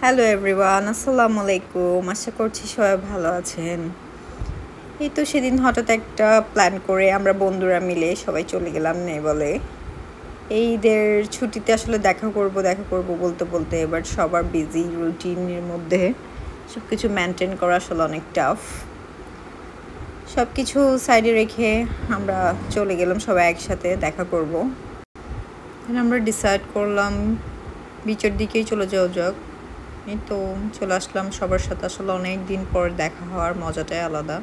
Hello everyone, আসসালামু আলাইকুম। আশা করছি সবাই ভালো আছেন। এই তো সেদিন হঠাৎ একটা প্ল্যান করে আমরা বন্ধুরা মিলে সবাই চলে গেলাম নেবলে। এই ঈদের ছুটিতে আসলে দেখা করব বলতে বলতে এবার সবার বিজি রুটিনের মধ্যে সব কিছু মেনটেন করা আসলে অনেক টাফ। সব কিছু সাইডে রেখে আমরা চলে গেলাম সবাই একসাথে দেখা করব। আমরা ডিসাইড করলাম বিচের দিকেই চলে যাওয়া যাক। এই তো চলে আসলাম সবার সাথে, আসলে অনেক দিন পর দেখা হওয়ার মজাটাই আলাদা।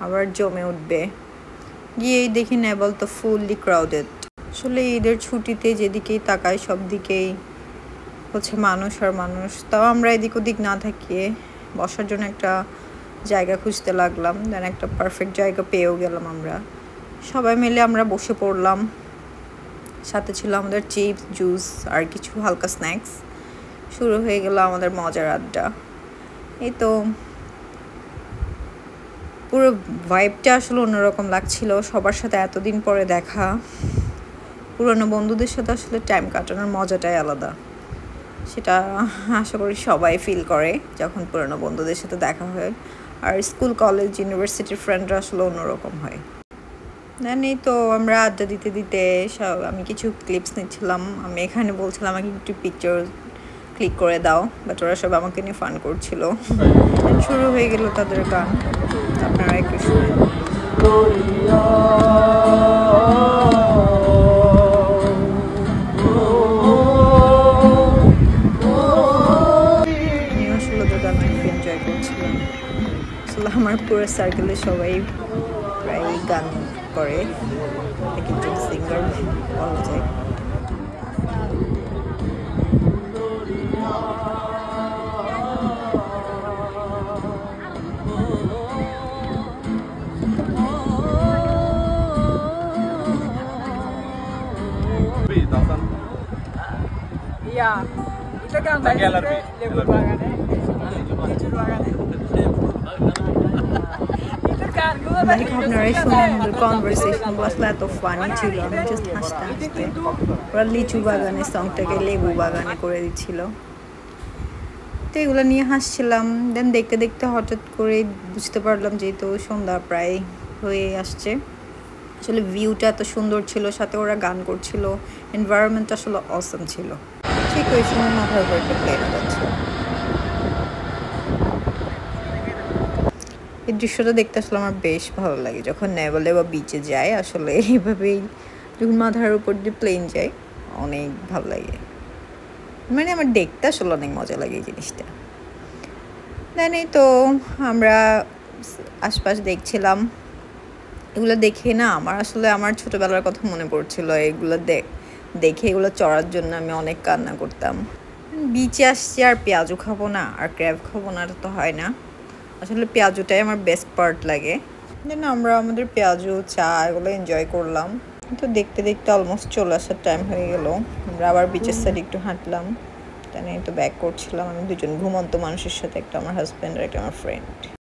আবার জমে উঠবে। গিয়েই দেখি নেবল তো ফুললি ক্রাউডেড। আসলে ঈদের ছুটিতে যেদিকেই তাকাই সব দিকেই হচ্ছে মানুষ আর মানুষ। তাও আমরা এদিক ওদিক না থাকিয়ে বসার জন্য একটা জায়গা খুঁজতে লাগলাম। দেন একটা পারফেক্ট জায়গা পেয়েও গেলাম আমরা। সবাই মিলে আমরা বসে পড়লাম। সাথে ছিল আমাদের চিপস, জুস আর কিছু হালকা স্ন্যাক্স। শুরু হয়ে গেল আমাদের মজার আড্ডা। এই তো পুরো ভাইবটা আসলে অন্যরকম লাগছিল। সবার সাথে এতদিন পরে দেখা, পুরনো বন্ধুদের সাথে আসলে টাইম কাটানোর মজাটাই আলাদা। সেটা আশা করি সবাই ফিল করে যখন পুরনো বন্ধুদের সাথে দেখা হয়। আর স্কুল, কলেজ, ইউনিভার্সিটির ফ্রেন্ডরা আসলে অন্যরকম হয়। দেন এই তো আমরা আড্ডা দিতে দিতে আমি কিছু ক্লিপস নিচ্ছিলাম। আমি এখানে বলছিলাম আমাকে একটু পিকচার ক্লিক করে দাও, বাট ওরা সব আমাকে নিয়ে ফান করছিল। শুরু হয়ে গেল তাদের গান, আপনারা একটু শুনেন। আমিও আসলে ওদের গান অনেক এনজয় করছিলাম। আসলে আমার পুরো সার্কেলে সবাই প্রায় গান করে, এক একজন সিঙ্গার বলা যায়। Iya, itu kan banyak lebur bagane, licur bagane. Itu kan gue like আপনারাই শুনুন, আমাদের কনভারসেশন আসলে এত ফানি ছিল। আমি জাস্ট হাসতে হাসতে ওরা লিচু বাগানে সংটাকে লেবু বাগানে করে দিচ্ছিল। তো এগুলো নিয়ে হাসছিলাম। দেন দেখতে দেখতে হঠাৎ করে বুঝতে পারলাম যেহেতু সন্ধ্যা প্রায় হয়ে আসছে। আসলে ভিউটা এত সুন্দর ছিল, সাথে ওরা গান করছিল, এনভায়রনমেন্ট আসলে অসম ছিল। ঠিক ওই সময় মাথার উপর একটা প্লেন যাচ্ছে। এই দৃশ্যটা দেখতে আসলে আমার বেশ ভালো লাগে যখন নেভালে বা বিচে যায়। আসলে এইভাবেই যখন মাথার উপর দিয়ে প্লেন যায় অনেক ভালো লাগে, মানে আমার দেখতে আসলে অনেক মজা লাগে এই জিনিসটা। দেন এই তো আমরা আশপাশ দেখছিলাম। এগুলো দেখে না আমার আসলে আমার ছোটোবেলার কথা মনে পড়ছিল। এগুলো দেখে এগুলো চড়ার জন্য আমি অনেক কান্না করতাম। বিচে আসছি আর পেঁয়াজু খাবো না আর ক্র্যাব খাবো না, তো হয় না। আসলে পেঁয়াজুটাই আমার বেস্ট পার্ট লাগে। দেন আমরা আমাদের পেঁয়াজু, চা এগুলো এনজয় করলাম। তো দেখতে দেখতে অলমোস্ট চলে আসার টাইম হয়ে গেল। আমরা আবার বিচের সাইডে একটু হাঁটলাম। তাই তো ব্যাক করছিলাম আমি দুজন ঘুমন্ত মানুষের সাথে, একটা আমার হাজব্যান্ড আর একটা আমার ফ্রেন্ড।